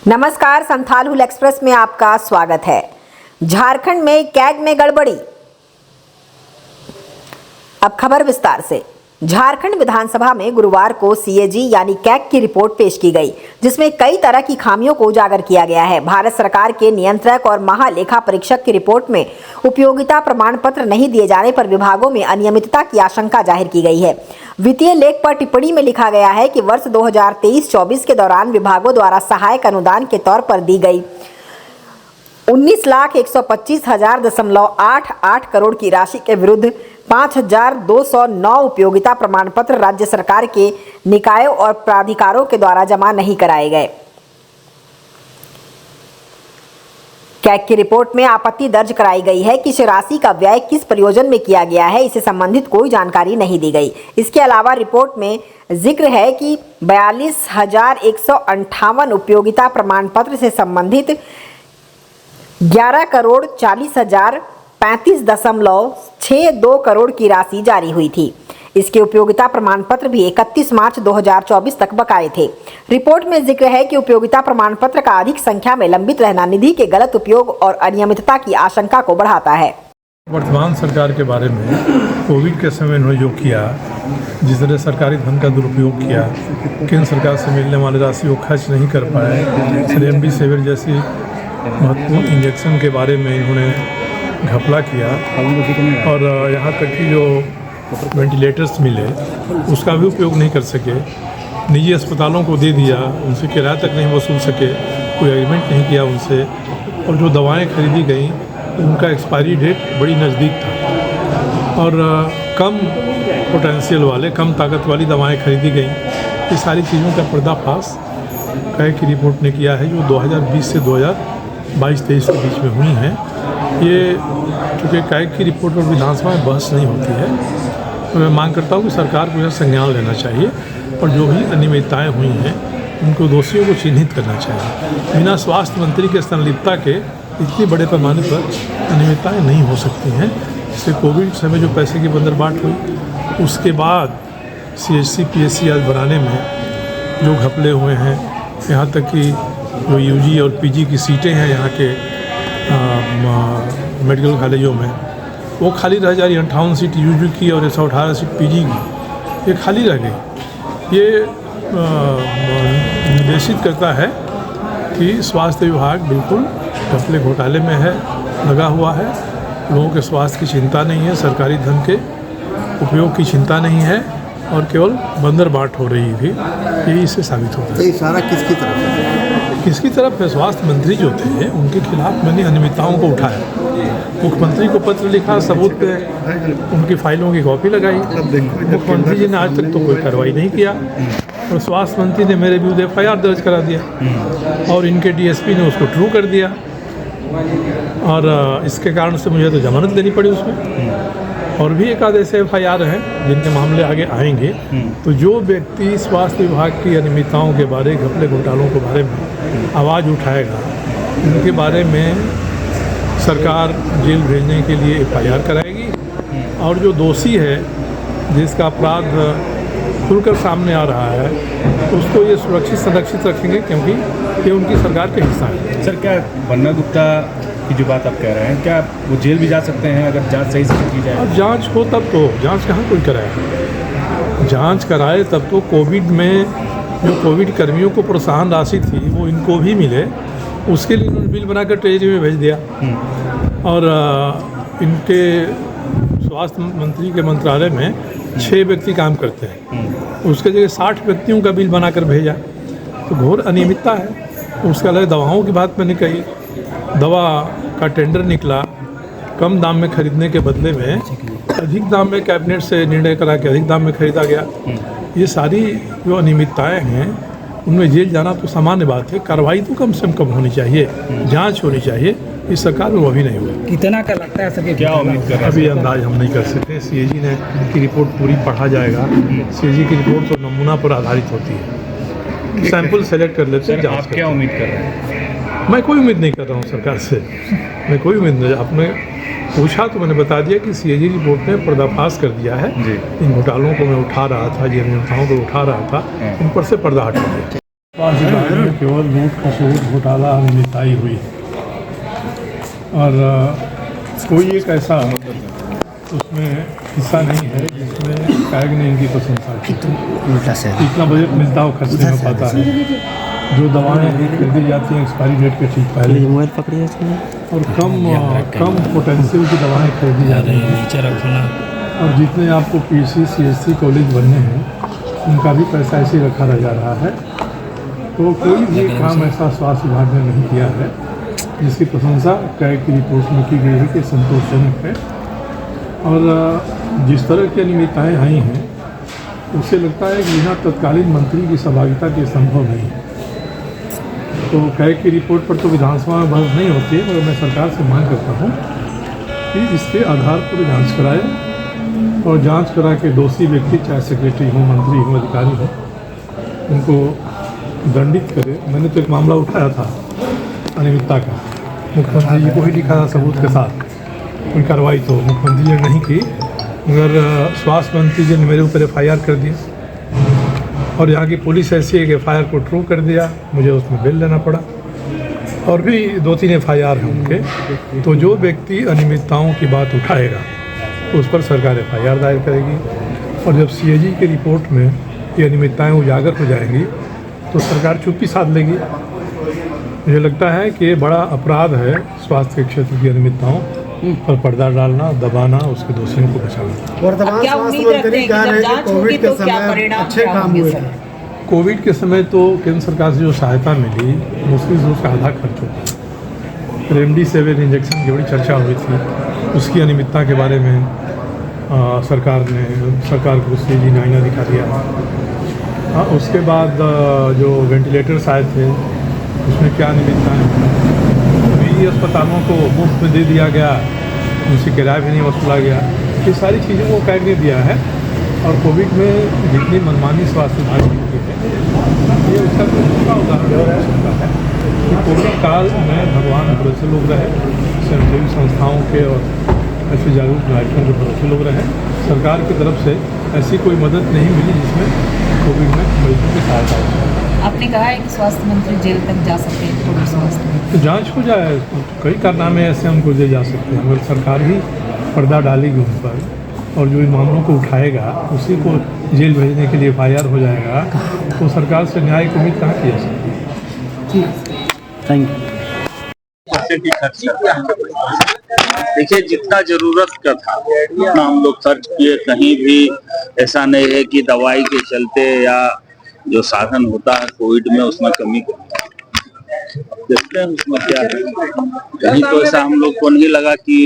नमस्कार, संथाल हुल एक्सप्रेस में आपका स्वागत है। झारखंड में कैग में गड़बड़ी। अब खबर विस्तार से। झारखंड विधानसभा में गुरुवार को सीएजी यानी कैग की रिपोर्ट पेश की गई, जिसमें कई तरह की खामियों को उजागर किया गया है। भारत सरकार के नियंत्रक और महालेखा परीक्षक की रिपोर्ट में उपयोगिता प्रमाण पत्र नहीं दिए जाने पर विभागों में अनियमितता की आशंका जाहिर की गई है। वित्तीय लेख पर टिप्पणी में लिखा गया है कि वर्ष 2023-24 के दौरान विभागों द्वारा सहायक अनुदान के तौर पर दी गई 19,125,000.88 करोड़ की राशि के विरुद्ध 5,209 उपयोगिता प्रमाण पत्र राज्य सरकार के निकायों और प्राधिकारों के द्वारा जमा नहीं कराए गए। कैग की रिपोर्ट में आपत्ति दर्ज कराई गई है कि इस राशि का व्यय किस प्रयोजन में किया गया है, इससे संबंधित कोई जानकारी नहीं दी गई। इसके अलावा रिपोर्ट में जिक्र है कि 42,158 उपयोगिता प्रमाण पत्र से संबंधित 11,40,35.62 करोड़ की राशि जारी हुई थी। इसके उपयोगिता प्रमाण पत्र भी 31 मार्च 2024 तक बकाए थे। रिपोर्ट में जिक्र है कि उपयोगिता प्रमाण पत्र का अधिक संख्या में लंबित रहना निधि के गलत उपयोग और अनियमितता की आशंका को बढ़ाता है। वर्तमान सरकार के बारे में कोविड के समय उन्होंने जो किया, जिस तरह सरकारी धन का दुरुपयोग किया, केंद्र सरकार से मिलने वाली राशि को खर्च नहीं कर पाए, रेमडेसिविर जैसी महत्वपूर्ण इंजेक्शन के बारे में इन्होंने घपला किया और यहाँ तक कि जो वेंटिलेटर्स मिले उसका भी उपयोग नहीं कर सके, निजी अस्पतालों को दे दिया, उनसे किराया तक नहीं वसूल सके, कोई एग्रीमेंट नहीं किया उनसे, और जो दवाएं खरीदी गई उनका एक्सपायरी डेट बड़ी नज़दीक था और कम पोटेंशियल वाले, कम ताकत वाली दवाएं खरीदी गई। ये सारी चीज़ों का पर्दाफाश कैग की रिपोर्ट ने किया है, जो 2020 से 2022-23 के बीच में हुई हैं। ये चूँकि कैग की रिपोर्ट पर विधानसभा में बहस नहीं होती है, तो मैं मांग करता हूँ कि सरकार को यह संज्ञान लेना चाहिए और जो भी अनियमितताएँ हुई हैं उनको दोषियों को चिन्हित करना चाहिए। बिना स्वास्थ्य मंत्री के संलिप्तता के इतनी बड़े पैमाने पर अनियमितताएँ नहीं हो सकती हैं। इससे कोविड समय जो पैसे की बंदरबाट हुई, उसके बाद CHC PHC आज बनाने में जो घपले हुए हैं, यहाँ तक कि जो UG और PG की सीटें हैं यहाँ के मेडिकल कॉलेजों में, वो खाली रह जा रही। 58 सीट UG की और 118 सीट PG की, ये खाली रह गई। ये निर्देशित करता है कि स्वास्थ्य विभाग बिल्कुल घपले घोटाले में है, लगा हुआ है। लोगों के स्वास्थ्य की चिंता नहीं है, सरकारी धन के उपयोग की चिंता नहीं है और केवल बंदरबाट हो रही थी। यही इससे साबित होता है। ये सारा किसकी तरफ है? किसकी तरफ है? स्वास्थ्य मंत्री जो थे उनके खिलाफ मैंने अनियमितताओं को उठाया, मुख्यमंत्री को पत्र लिखा, सबूत पे उनकी फाइलों की कॉपी लगाई। मुख्यमंत्री जी ने आज तक तो कोई कार्रवाई नहीं किया और स्वास्थ्य मंत्री ने मेरे विरुद्ध FIR दर्ज करा दिया और इनके DSP ने उसको ट्रू कर दिया और इसके कारण से मुझे तो जमानत देनी पड़ी उसमें। और भी एक आध ऐसे FIR हैं जिनके मामले आगे आएंगे। तो जो व्यक्ति स्वास्थ्य विभाग की अनियमितताओं के बारे, घपले घोटालों के बारे में आवाज़ उठाएगा, उनके बारे में सरकार जेल भेजने के लिए FIR कराएगी और जो दोषी है, जिसका अपराध खुलकर सामने आ रहा है, उसको ये सुरक्षित संरक्षित रखेंगे, क्योंकि ये उनकी सरकार के हिस्सा है। सर, क्या बन्ना गुप्ता की जो बात आप कह रहे हैं, क्या वो जेल भी जा सकते हैं अगर जांच सही से की जाए? अब जांच हो तब तो, जांच कहाँ कोई कराए? जांच कराए तब तो। कोविड में जो कोविड कर्मियों को प्रोत्साहन राशि थी वो इनको भी मिले, उसके लिए उन्होंने बिल बनाकर ट्रेजरी में भेज दिया और इनके स्वास्थ्य मंत्री के मंत्रालय में 6 व्यक्ति काम करते हैं, उसके जगह 60 व्यक्तियों का बिल बनाकर भेजा। तो घोर अनियमितता है। उसके अलावा दवाओं की बात मैंने कही, दवा का टेंडर निकला, कम दाम में खरीदने के बदले में अधिक दाम में कैबिनेट से निर्णय करा के अधिक दाम में खरीदा गया। ये सारी जो अनियमितताएँ हैं उनमें जेल जाना तो सामान्य बात है। कार्रवाई तो कम से कम होनी चाहिए, जांच होनी चाहिए। इस सरकार में वो भी नहीं हुआ। कितना का लगता है सर, क्या उम्मीद कर रहे हैं? अभी अंदाज हम नहीं कर सकते। CAG ने की रिपोर्ट पूरी पढ़ा जाएगा। CAG की रिपोर्ट तो नमूना पर आधारित होती है, सैंपल सेलेक्ट कर लेते हैं। आप क्या उम्मीद कर रहे हैं? मैं कोई उम्मीद नहीं कर रहा हूँ सरकार से, मैं कोई उम्मीद नहीं। आपने पूछा तो मैंने बता दिया कि CAG रिपोर्ट ने पर्दाफाश कर दिया है। इन घोटालों को मैं उठा रहा था, जिन अनियमितताओं को उठा रहा था, इन पर से पर्दा हटा दिया। स्वास्थ्य विभाग में केवल नोट कसूर घोटाला अनियमितताई हुई और कोई एक ऐसा उसमें हिस्सा नहीं है जिसमें कैग ने इनकी प्रशंसा की। इतना बजट मिलता हो खर्च नहीं हो पाता है। जो दवाएं खरीदी जाती हैं एक्सपायरी डेट के ठीक पहले और कम पोटेंशियल की दवाएं खरीदी जा रही हैं और जितने आपको पीसी सीएससी कॉलेज बनने हैं उनका भी पैसा ऐसे ही रखा जा रहा है। तो कोई भी काम ऐसा स्वास्थ्य विभाग ने नहीं किया है जिसकी प्रशंसा कैग की रिपोर्ट में की गई है कि संतोषजनक है। और जिस तरह की अनियमितताएँ आई हैं उससे लगता है कि बिना तत्कालीन मंत्री की सहभागिता के संभव नहीं है। तो कैग की रिपोर्ट पर तो विधानसभा में बहस नहीं होती है, मगर मैं सरकार से मांग करता हूँ कि इसके आधार पर जांच कराए और जांच करा के दोषी व्यक्ति चाहे सेक्रेटरी हो, मंत्री हो, अधिकारी हो, उनको दंडित करे। मैंने तो एक मामला उठाया था अनियमितता का, मुख्यमंत्री जी को ही लिखा था सबूत के साथ। कोई कार्रवाई तो मुख्यमंत्री जी ने नहीं की, मगर स्वास्थ्य मंत्री जी ने मेरे ऊपर FIR कर दी और यहाँ की पुलिस ऐसी है कि FIR को ट्रू कर दिया, मुझे उसमें बेल लेना पड़ा। और भी 2-3 FIR हैं उनके। तो जो व्यक्ति अनियमितताओं की बात उठाएगा उस पर सरकार FIR दायर करेगी और जब CAG की रिपोर्ट में ये अनियमितताएँ उजागर हो जाएंगी तो सरकार चुप्पी साध लेगी। मुझे लगता है कि ये बड़ा अपराध है स्वास्थ्य के क्षेत्र की अनियमितताओं पर पर्दा डालना, दबाना, उसके दोषियों को बचाना। वर्तमान स्वास्थ्य मंत्री कह रहे हैं कि कोविड के समय अच्छे काम हुए हैं। कोविड के समय तो केंद्र सरकार से जो सहायता मिली मुश्किल से उसका आधा खर्च होता। रेमडेसिविर इंजेक्शन की बड़ी चर्चा हुई थी, उसकी अनियमितता के बारे में सरकार को CAG ने आईना दिखा दिया। उसके बाद जो वेंटिलेटर्स आए थे उसमें क्या अनियमितताएँ, निजी अस्पतालों को मुफ्त में दे दिया गया, उनसे किराया भी नहीं वसूला गया। ये सारी चीज़ों को कैग ने दिया है। और कोविड में जितनी मनमानी स्वास्थ्य विभाग की है ये उसका दूसरा उदाहरण हो सकता है कि कोविड काल में भगवान भरोसे लोग रहे, स्वयंसेवी संस्थाओं के और ऐसे जागरूक नागरिकों के भरोसे लोग रहे। सरकार की तरफ से ऐसी कोई मदद नहीं मिली जिसमें कोविड में मरीजों की सहायता हो। आपने कहा है कि स्वास्थ्य मंत्री जेल तक जा सकते हैं कोविड स्वास्थ्य में। तो जांच हो जाए, कई कारनामे ऐसे हमको ले जा सकते हैं, मगर सरकार ही पर्दा डालेगी उन पर और जो इन मामलों को उठाएगा उसी को जेल भेजने के लिए FIR हो जाएगा। तो सरकार से न्याय की उम्मीद कहाँ की जा सकती है। Thank you. देखिए, जितना जरूरत का था उतना हम लोग खर्च किए। कहीं भी ऐसा नहीं है कि दवाई के चलते या जो साधन होता है कोविड में उसमें कमी देखते हैं उसमें क्या है। कहीं तो ऐसा हम लोग को नहीं लगा कि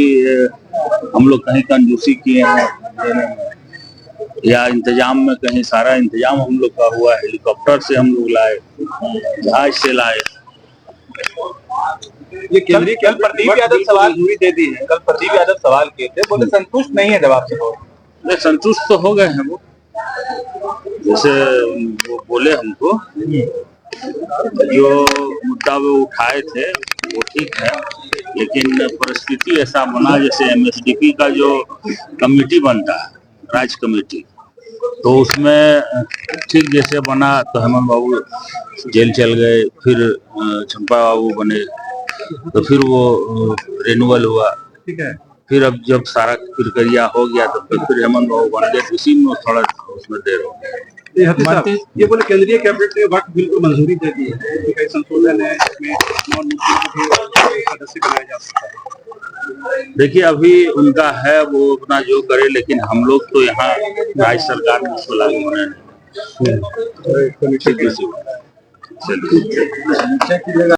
हम लोग कहीं कंजूसी किए हैं या इंतजाम में कहीं सारा इंतजाम हम लोग का हुआ। हेलीकॉप्टर से हम लोग लाए, जहाज से लाए। ये केंद्रीय कल प्रदीप यादव सवाल पूरी दे दी है। कल प्रदीप यादव सवाल किए थे, बोले संतुष्ट नहीं है जवाब से। नहीं, संतुष्ट तो हो गए हैं वो, जैसे वो बोले हमको जो मुद्दा वो उठाए थे वो ठीक है, लेकिन परिस्थिति ऐसा बना जैसे MSDP का जो कमेटी बनता है, राज्य कमेटी, तो उसमें ठीक जैसे बना तो हेमंत बाबू जेल चल गए, फिर चंपा बाबू बने, तो फिर वो रिन्यूअल हुआ। ठीक है, फिर अब जब सारा प्रक्रिया हो गया तो फिर हेमंत बाबू बन गए, तो इसी में थोड़ा उसमें देर हो गया। ये बोले केंद्रीय कैबिनेट ने वक्त बिल को मंजूरी दे दी है, कई संशोधन है इसमें, सदस्य बनाया जा सकता है। देखिए, अभी उनका है वो अपना जो करे, लेकिन हम लोग तो यहाँ राज्य सरकार में उसको लागू होने नहीं।